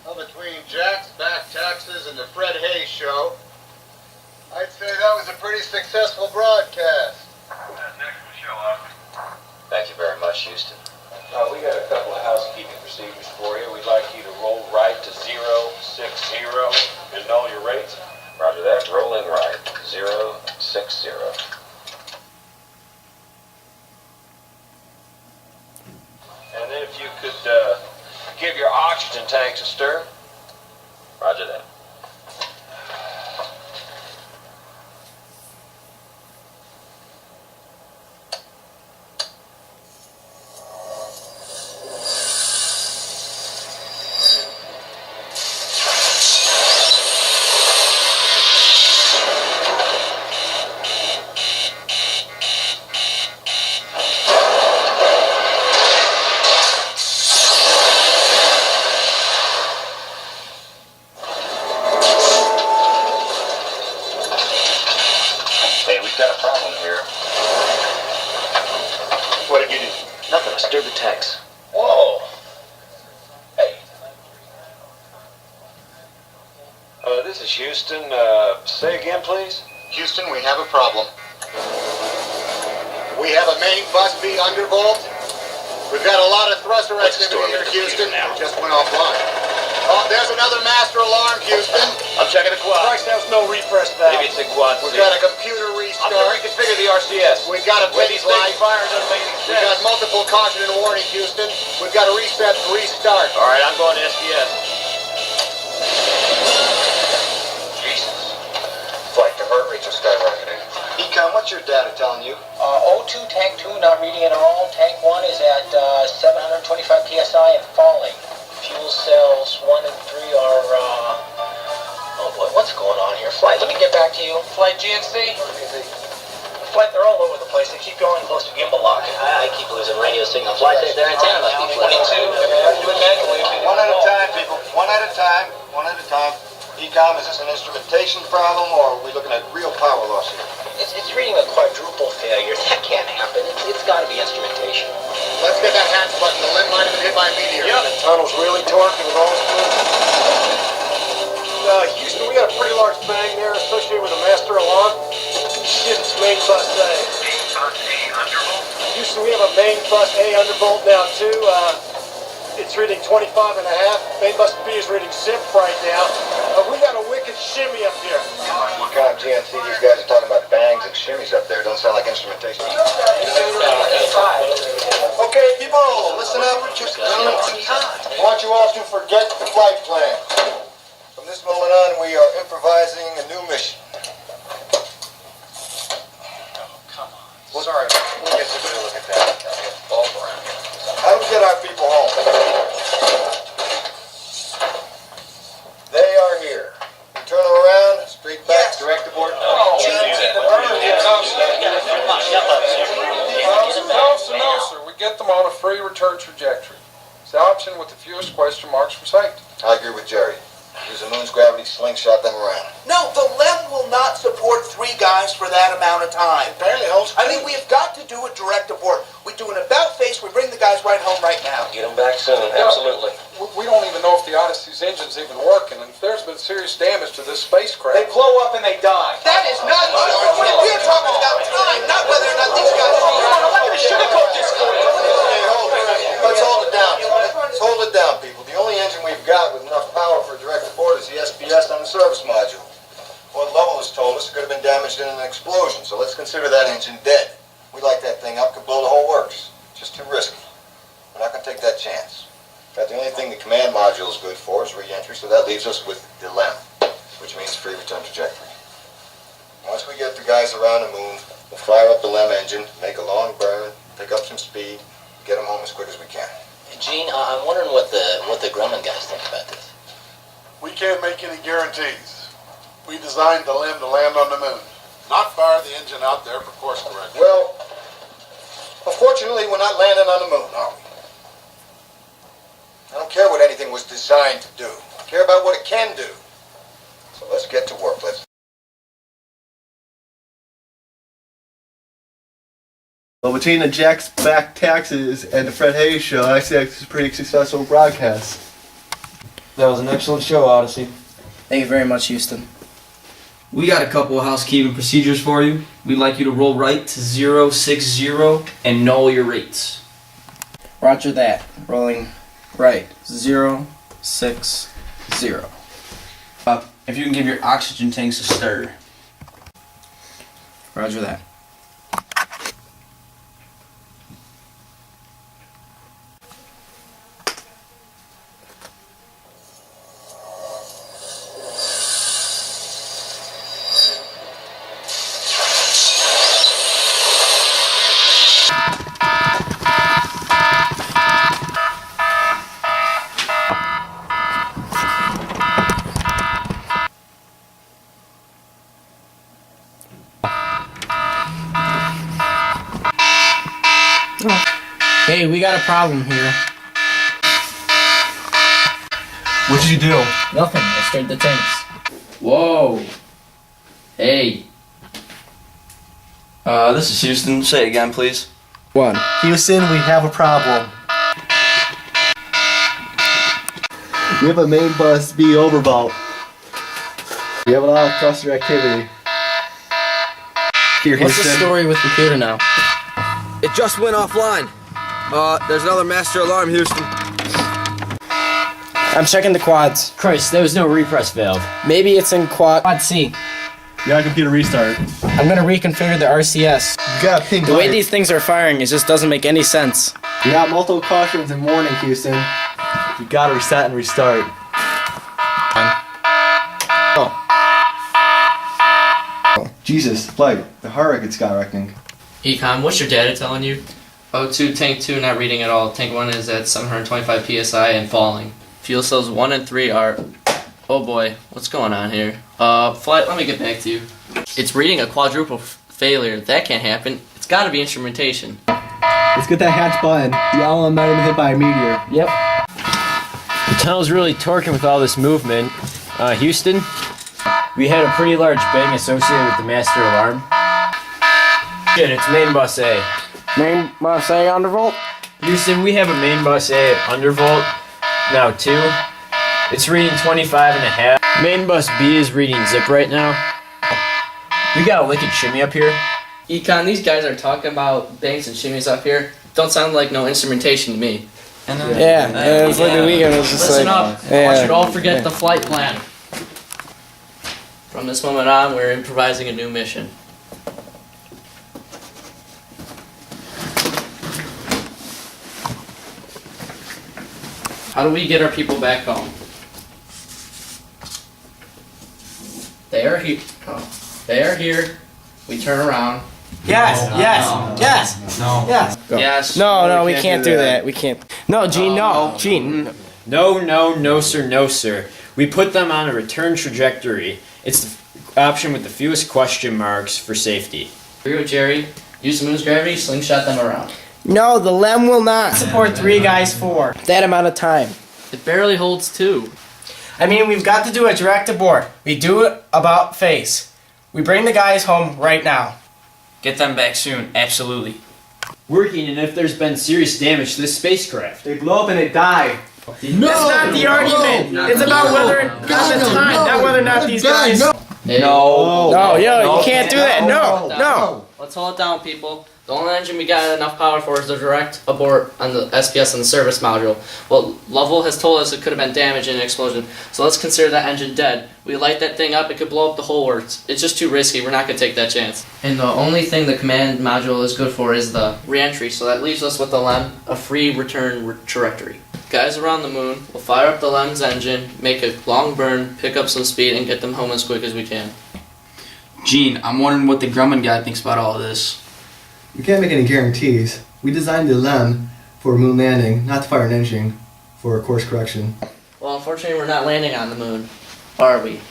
Well, between Jack's back taxes and the Fred Hayes show, I'd say that was a pretty successful broadcast. Next show up. Thank you very much, Houston. We got a couple of housekeeping procedures for you. We'd like you to roll right to 060 and know your rates. Roger that. Rolling right. 060. And then if you could give your oxygen tanks a stir. Roger that. We've got a problem here. What did you do? Nothing. I stirred the tanks. Whoa. Hey. This is Houston. Say again, please. Houston, we have a problem. We have a main bus beat undervolt. We've got a lot of thruster activity here, Houston. It just went offline. Oh, there's another master alarm, Houston. I'm checking the quad. Christ, that was no refresh valve. Maybe it's a quad We've C. got a computer I'm restart. going to reconfigure the RCS. We've got a When base these things light. fire, it doesn't make any We've got sense. multiple caution and warning, Houston. We've got to reset and restart. All right, I'm going to SDS. Jesus. Flight to heart rates are skyrocketing. Econ, what's your data telling you? O2 tank 2 not reading at all. Tank 1 is at 725 psi and falling. Fuel cells 1 and 3 are, oh boy, what's going on here? Flight, let me get back to you. Flight GNC? Flight, they're all over the place. They keep going close to gimbal lock. I keep losing radio signal. Flight, their antenna must be 22. Do it manually. One at a time, people. One at a time. One at a time. Ecom, is this an instrumentation problem, or are we looking at real power loss here? It's reading a quadruple failure. That can't happen. It's got to be instrumentation. Let's get that hatch button. The limb might have been hit by a meteor. Yeah, the tunnel's really torquing with all speed. Houston, we got a pretty large bang there associated with a master alarm. Shit, it's main bus A. Houston, we have a main bus A undervolt now too. It's reading 25 and a half. Main bus B is reading zip right now. We got a wicked shimmy up here. Ecom, GNC, these guys are talking about bangs and shimmies up there. Don't sound like instrumentation. Okay, people, listen up. Just I want you all to forget the flight plan. From this moment on, we are improvising a new mission. Come on. Sorry, we'll get to look at that. I'll get the bulb around here. How do we get our people home? They are here. We turn them around, straight back, direct aboard. No, sir. We get them on a free return trajectory. It's the option with the fewest question marks for safety. I agree with Jerry. Use the moon's gravity slingshot them around. No, the LEM will not support 3 guys for that amount of time. Apparently holds. I mean, we have got to do a direct abort. We do an about face, we bring the guys right home right now. Get them back soon, absolutely. We don't even know if the Odyssey's engine's even working, and if there's been serious damage to this spacecraft. blow up and they die. That is not, we're talking about time, not whether or not these guys are I'm not going to sugarcoat this for you. Hey, let's hold it down. Let's hold it down, people. The only engine we've got with enough power for a direct abort is the SPS on the service module. What Lovell has told us, it could have been damaged in an explosion, so let's consider that engine dead. We light that thing up, could blow the whole works. It's just too risky. We're not going to take that chance. In fact, the only thing the command module is good for is re-entry, so that leaves us with the LEM, which means free return trajectory. Once we get the guys around the moon, we'll fire up the LEM engine, make a long burn, pick up some speed, get them home as quick as we can. Gene, I'm wondering what the Grumman guys think about this. We can't make any guarantees. We designed the LEM to land on the moon, not fire the engine out there for course correction. Well, unfortunately, we're not landing on the moon, are we? I don't care what anything was designed to do. I care about what it can do. So let's get to work. Well, between the Jack's back taxes and the Fred Hayes show, I say it's a pretty successful broadcast. That was an excellent show, Odyssey. Thank you very much, Houston. We got a couple of housekeeping procedures for you. We'd like you to roll right to 060 and know your rates. Roger that. Rolling right. 060. If you can give your oxygen tanks a stir. Roger that. Hey, we got a problem here. What did you do? Nothing. I stirred the tanks. Whoa. Hey. This is Houston. Say it again, please. One. Houston, we have a problem. We have a main bus B overvolt. We have a lot of cluster activity. Here, What's the Houston. story with computer now? It just went offline. There's another master alarm, Houston. I'm checking the quads. Christ, there was no repress valve. Maybe it's in quad C. You got a computer restart. I'm gonna reconfigure the RCS. You got a ping The way light. these things are firing, it just doesn't make any sense. You got multiple cautions and warning, Houston. You gotta reset and restart. Oh. Jesus, flight. The heart rate skyrocketing. Econ, what's your data telling you? O2, tank 2 not reading at all. Tank 1 is at 725 psi and falling. Fuel cells 1 and 3 are... Oh boy, what's going on here? Flight, let me get back to you. It's reading a quadruple failure. That can't happen. It's gotta be instrumentation. Let's get that hatch button. The LM might have been hit by a meteor. Yep. The tunnel's really torquing with all this movement. Houston, we had a pretty large bang associated with the master alarm. Shit, it's main bus A. Main bus A undervolt? Houston, we have a main bus A at undervolt. Now 2. It's reading 25.5. Main bus B is reading zip right now. We got a liquid shimmy up here. Econ, these guys are talking about bangs and shimmies up here. Don't sound like no instrumentation to me. Yeah, it's like the weekend was just Listen like... up. I want you to all forget the flight plan. From this moment on, we're improvising a new mission. How do we get our people back home? They are here. Oh, they are here. We turn around. Yes, yes, yes, yes. Yes. No, we can't do that. We can't. No, Gene, no. Gene. No, sir. We put them on a return trajectory. It's the option with the fewest question marks for safety. Agree with Jerry. Use the moon's gravity, slingshot them around. No, the LEM will not support 3 guys 4. That amount of time. It barely holds 2. I mean, we've got to do a direct abort. We do it about face. We bring the guys home right now. Get them back soon, absolutely. Working, and if there's been serious damage to this spacecraft. They blow up and they die. No, that's not the argument. It's about whether at the time, not whether or not these guys. Hey. No, you can't do that. No. Let's hold it down, people. The only engine we got enough power for is the direct abort on the SPS and the service module. Well, Lovell has told us it could have been damaged in an explosion, so let's consider that engine dead. We light that thing up, it could blow up the whole works. It's just too risky, we're not going to take that chance. And the only thing the command module is good for is the re-entry, so that leaves us with the LEM, a free return trajectory. Guys around the moon, we'll fire up the LEM's engine, make a long burn, pick up some speed, and get them home as quick as we can. Gene, I'm wondering what the Grumman guy thinks about all of this. We can't make any guarantees. We designed the LEM for moon landing, not to fire an engine for a course correction. Well, unfortunately, we're not landing on the moon, are we?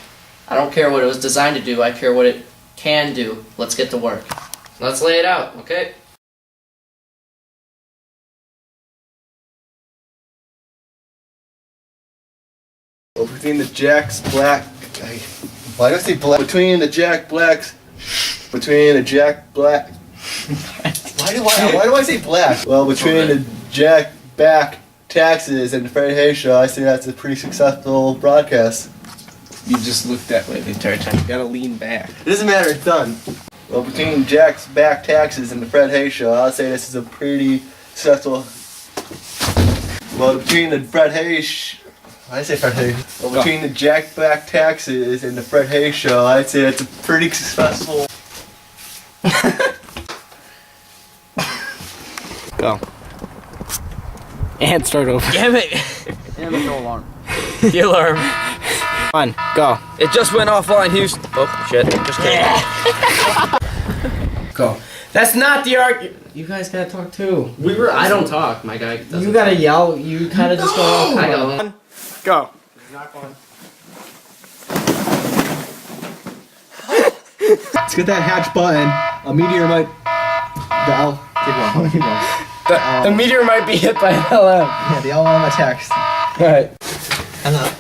I don't care what it was designed to do, I care what it can do. Let's get to work. Let's lay it out, okay? Well, between the jacks, black... Why do I say black? Between the jack blacks... Between the jack black... why do I say black? Well, between the jack back taxes in the Fred Hayes show, I say that's a pretty successful broadcast. You just looked that way the entire time. You gotta lean back. It doesn't matter, it's done. Well, between Jack's back taxes and the Fred Hayes show, I'd say this is a pretty successful. Well, between the Fred Hayes. I say Fred Hayes. Well, between the Jack back taxes and the Fred Hayes show, I'd say that's a pretty successful. Go. And start over. Damn it! Damn it, no alarm. The alarm. On, go. It just went offline, Houston. Oh, shit. Just kidding. Go. That's not the argument. You guys gotta talk too. I don't talk. My guy doesn't. You gotta yell. You kind of just go. I go. Go. Let's get that hatch button. A meteor might. Keep going. The meteor might be hit by an LM. Yeah, the LM attacks. Alright. I'm not.